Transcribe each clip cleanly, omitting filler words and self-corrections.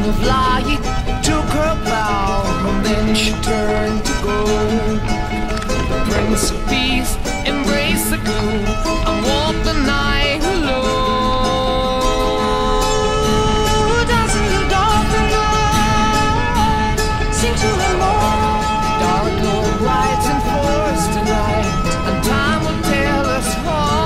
Of light took her bow, and then she turned to go. The Prince of Peace embraced the gloom and walked the night alone. Dancing in the dark and light, sing to the moon. Dark Lord rides in forest tonight, and time will tell us all.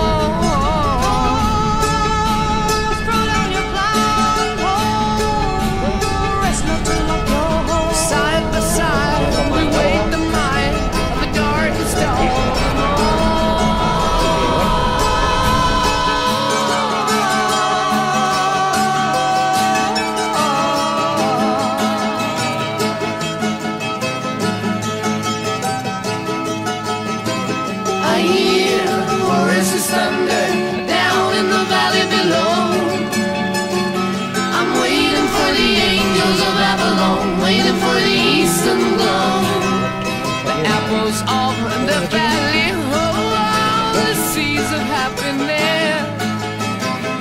I hear Oasis thunder down in the valley below. I'm waiting for the angels of Avalon, waiting for the eastern glow. The apples of the valley, oh, the seeds of happiness.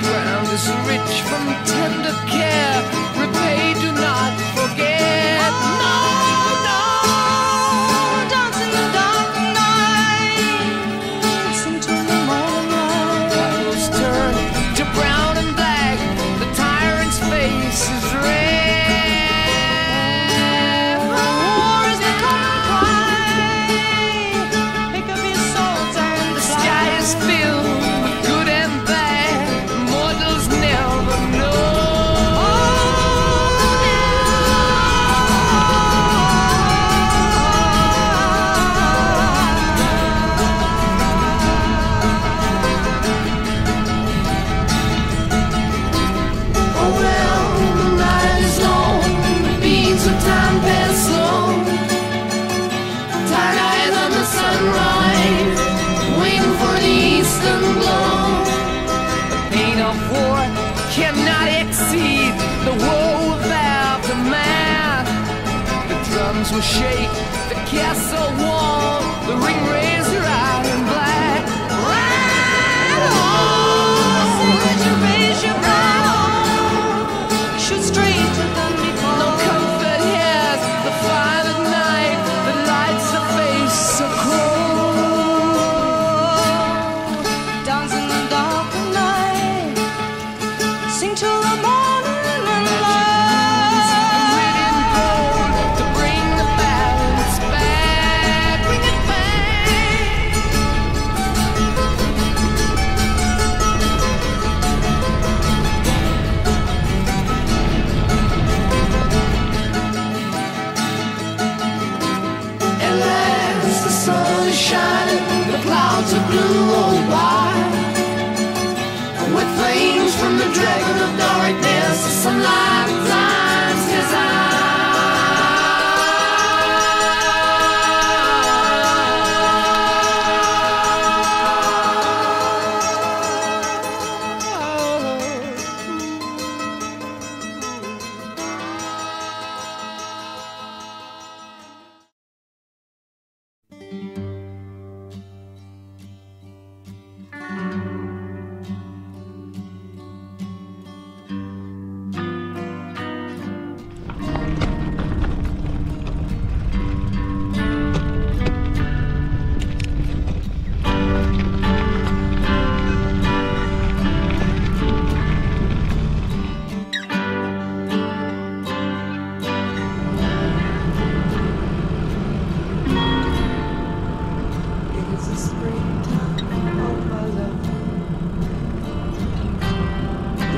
Ground is rich from tender care, repay, do not forget. No, no, dance in the dark night, listen to the morning light. Clouds turn to brown and black, the tyrant's face is red. War is the common cry, pick up your swords and the sky is filled with good and bad, mortals never know. Oh well, the night is long, the beats of time pass slow. Tired eyes on the sunrise, waiting for the eastern glow. The pain of war cannot exceed the woe of aftermath. The drums will shake, the castle wall, the ring raise right in black. Ride on, let you raise your brow, shoot straight to the before. No comfort has the fire at night that lights the face so cold. Dance in the dark of night, sing till the morning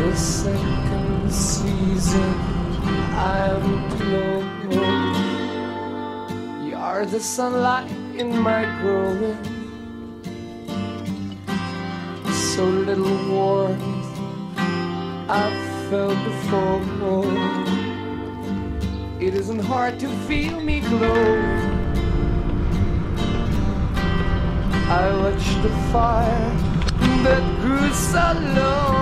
The second season I'm glowing. You're the sunlight in my growing. So little warmth I've felt before. It isn't hard to feel me glow. I watched the fire that grew so low.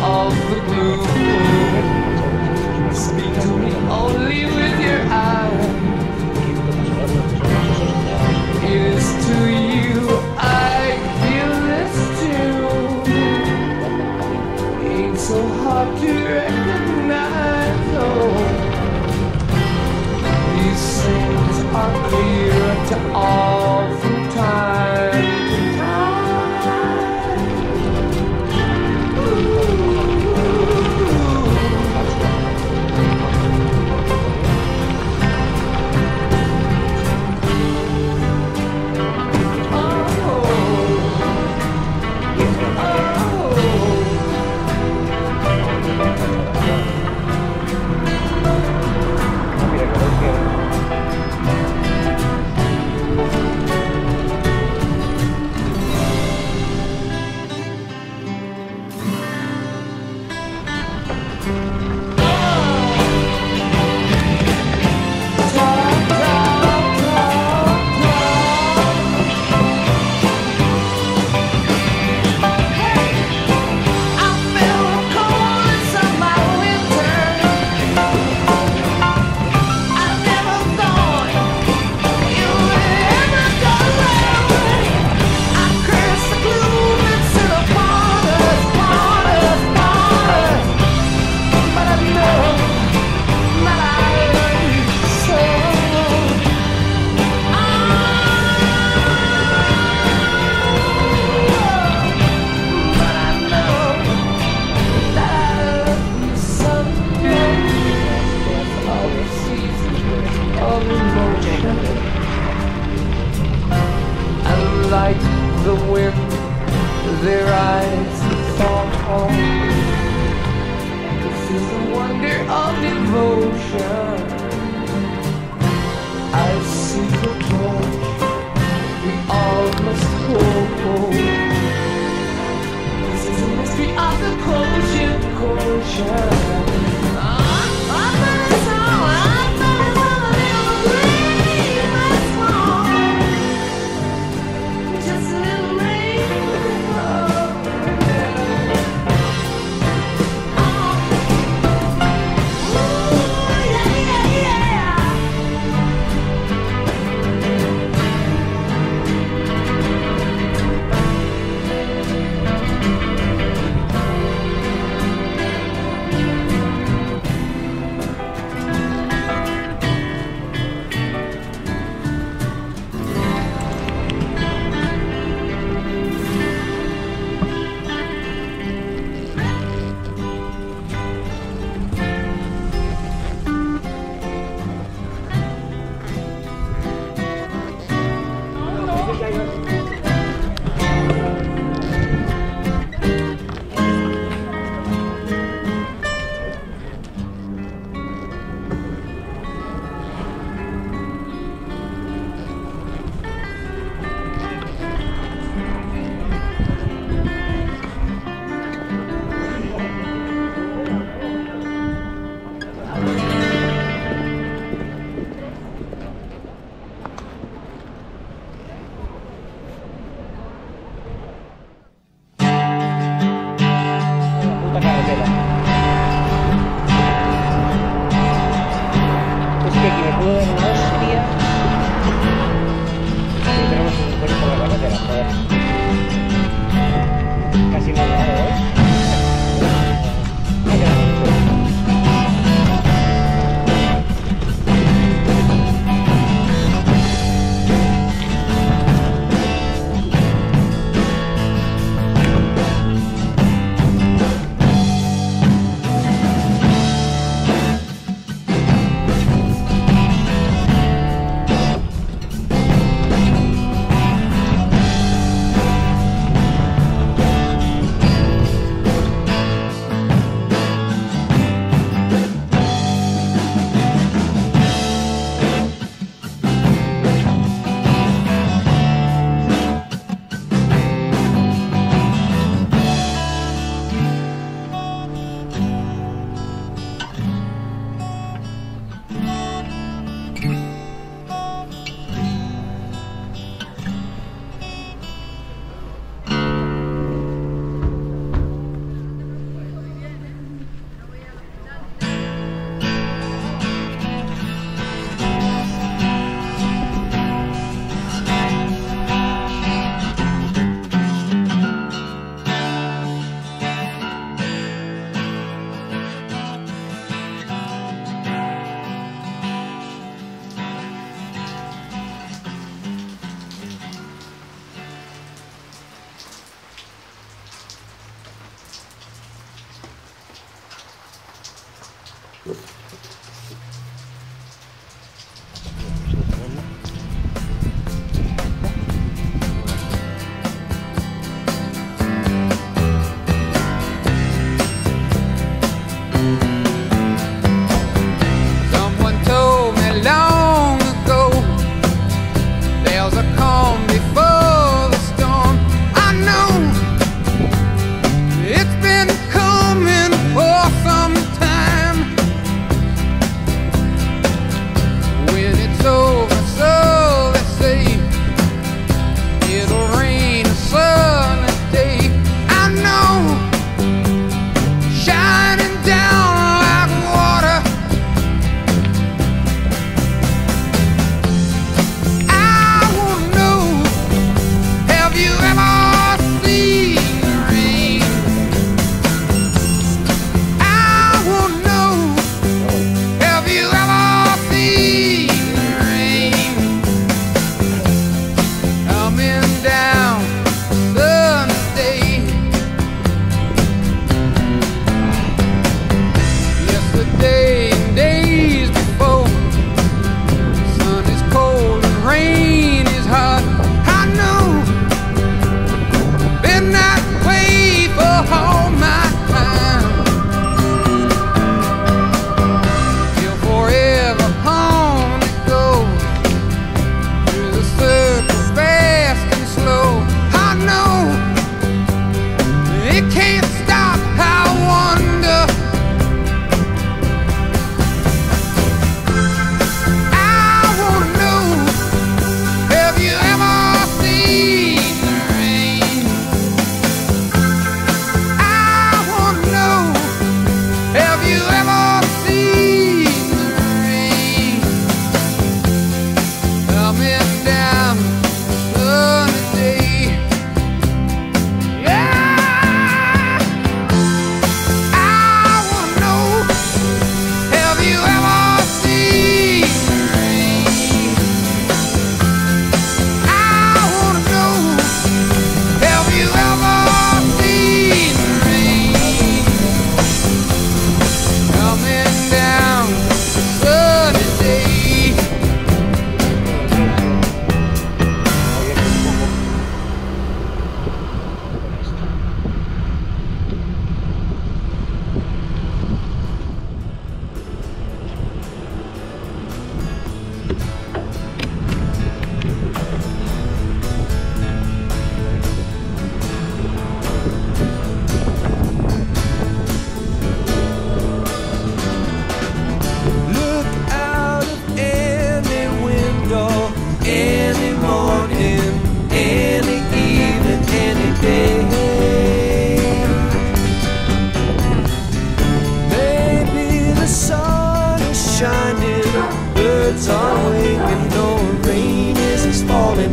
Of the blue, speak to me only with your eyes. It is to you I feel this too. Ain't so hard to recognize. Oh, these things are clear to all from time to time.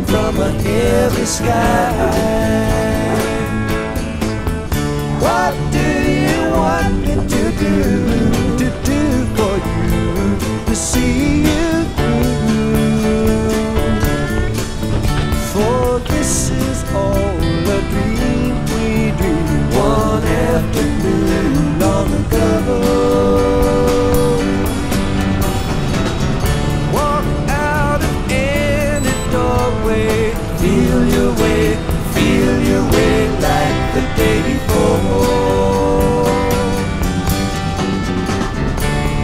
from a heavy sky. What do you want me to do for you, to see you through? For this is all a dream we dreamed one afternoon long ago. Walk out of any doorway, feel your way like the day before.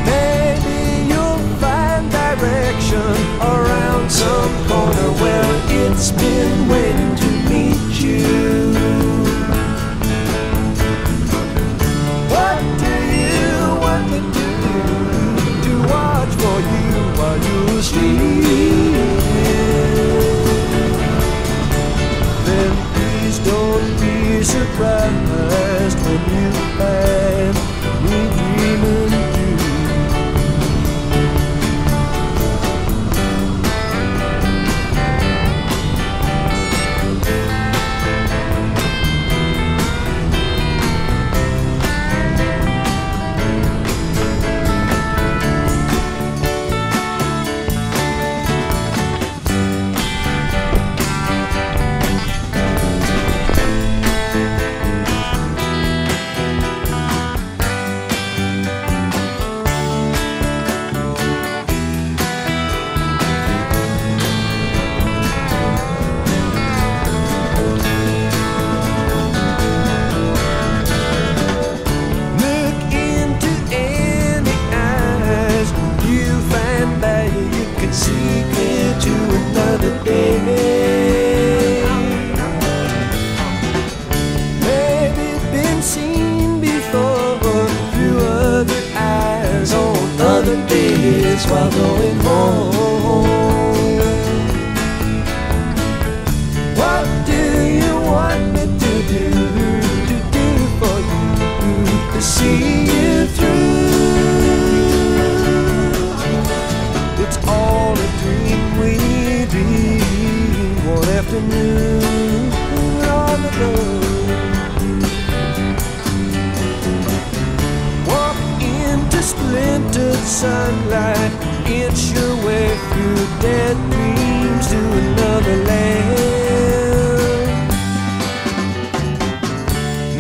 Maybe you'll find direction around some corner where it's been waiting to meet you. What do you want me to do? To watch for you while you sleep? Then please don't be surprised when you find me dreaming too. While going home, what do you want me to do for you, to see you through? It's all a dream we dreamed one afternoon long ago. Walk into splintered sunlight, inch your way through dead dreams to another land.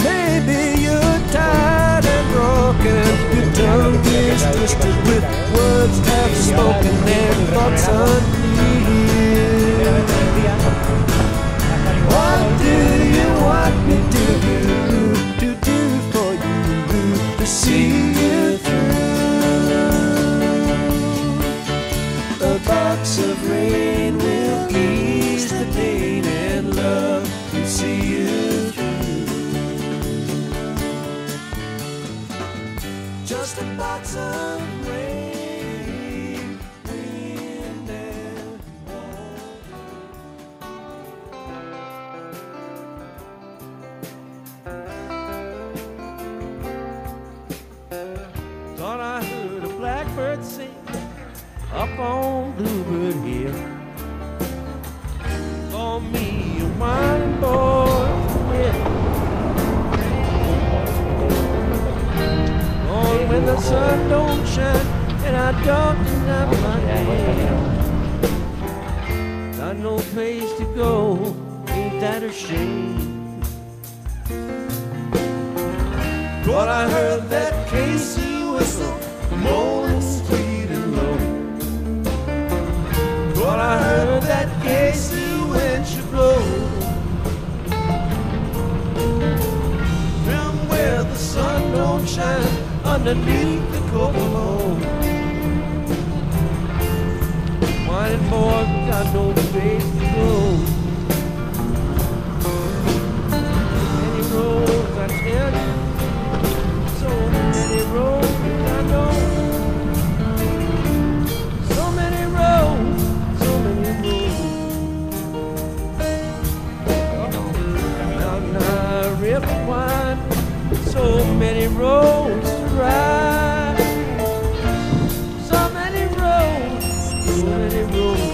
Maybe you're tired and broken, your tongue is twisted with words half spoken and thoughts unclear. What do you want me to do for you, to see you through? A box of rain will ease the pain, and love will see you through. Just a box of rain, wind and water. Thought I heard a blackbird sing up on Bluebird Hill. For me, a wine boy, yeah. Lord, when the sun don't shine and I don't deny my head, got no place to go, ain't that a shame? But I heard that Casey whistle, moaning sweet and low. But I heard that Casey wind should blow from where the sun don't shine underneath the Kokomo. Whining boy got no place to go. Many roads I tell you, so many roads I know. So many roads. River wine, so many roads to ride, so many roads, so many roads.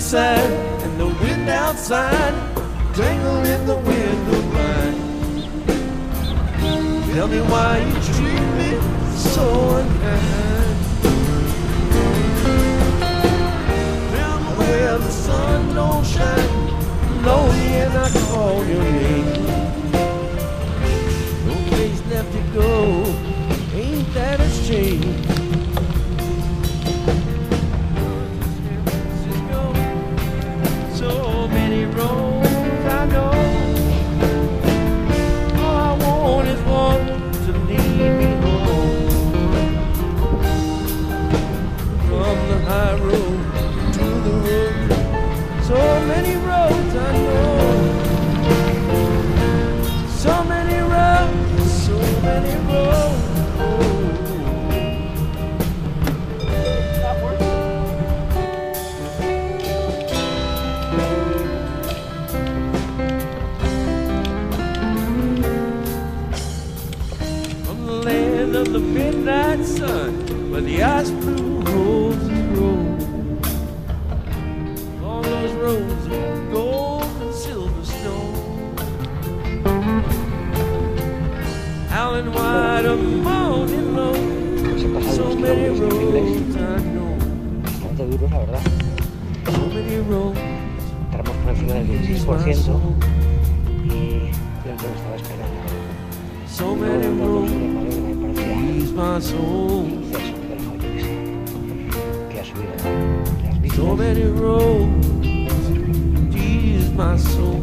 inside and the wind outside dangle in the window blind. Tell me why you treat me so unkind. Tell me where the sun don't shine, lonely and I call your name. No place left to go, ain't that a shame? So many roads I know. All I want is one to lead me home. From the high road to the road. So many roads I know. So many roads, so many roads. Of the midnight sun, where the ice blue roads and road, all those roads of gold and silver snow, howling wide a mountain low. So many roads I know. Bastante duro, la verdad. So many roads. Estaremos por encima del 16% y yo lo estaba esperando. So many roads. Ease my soul. So many roads, ease my soul.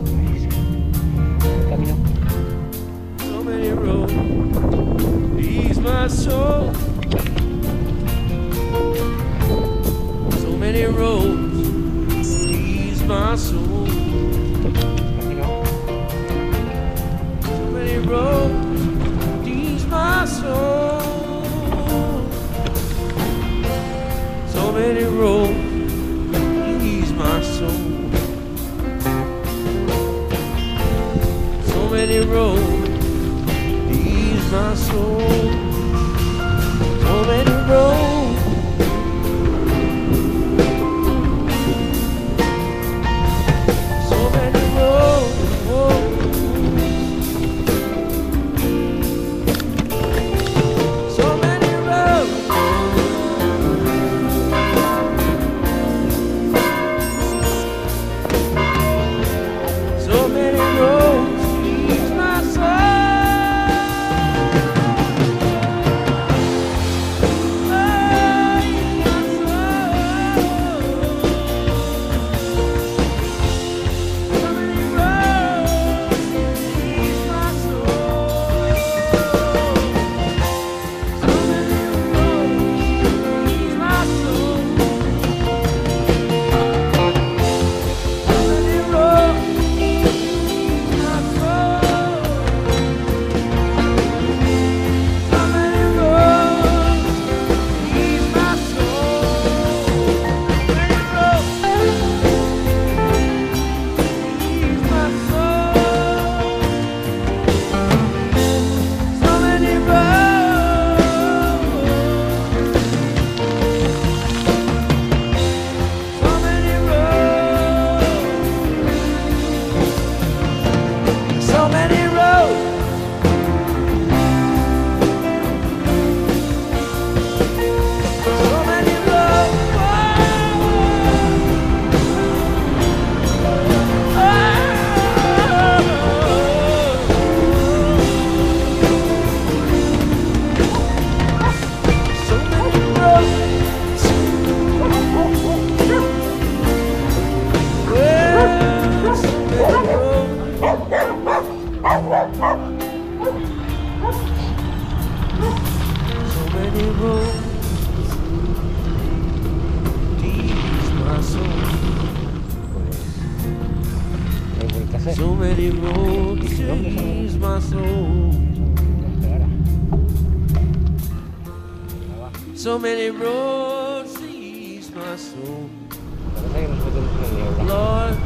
So many roads, ease my soul. So many roads, ease my soul. So many roads, ease my soul. So many roads, ease my soul. So many roads, ease my soul. So many roads. So many roads. So many roads. So many roads, ease my soul. So many roads to ease my soul. So many roads to ease my soul. Lord,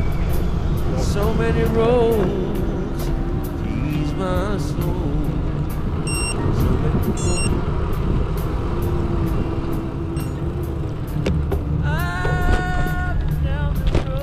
so many roads to ease my soul. So many roads. Up and down the road.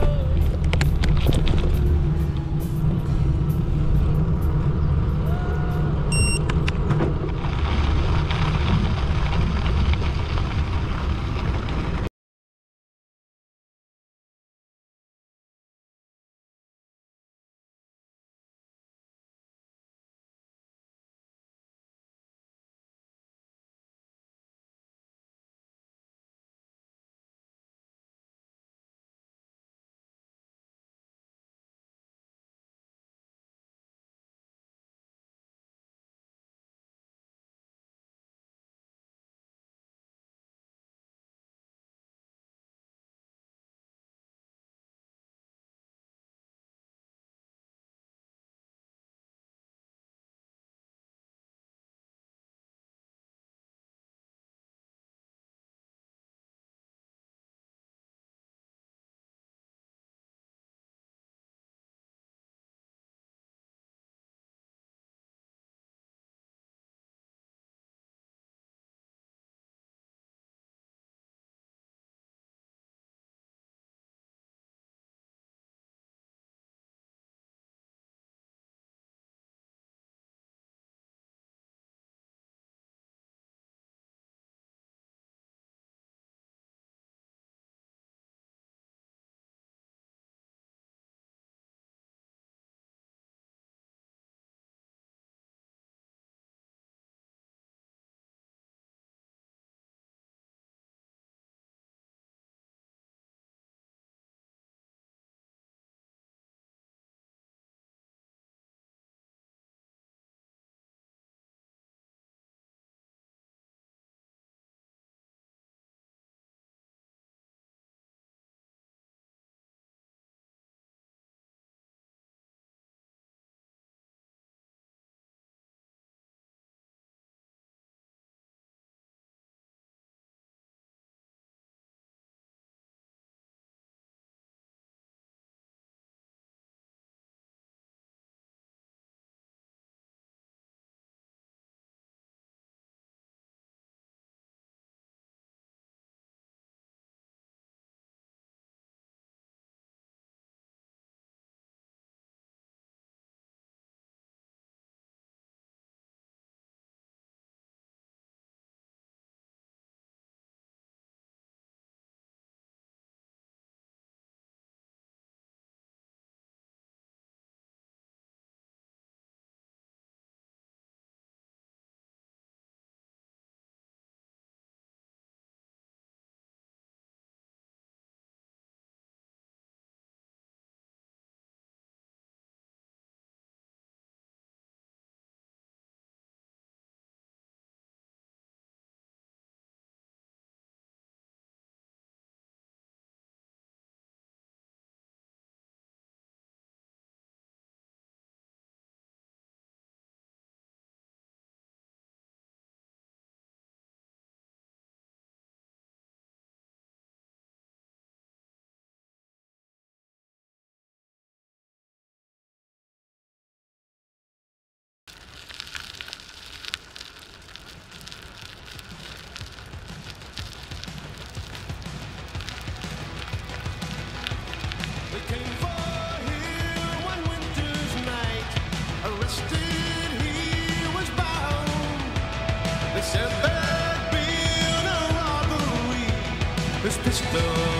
the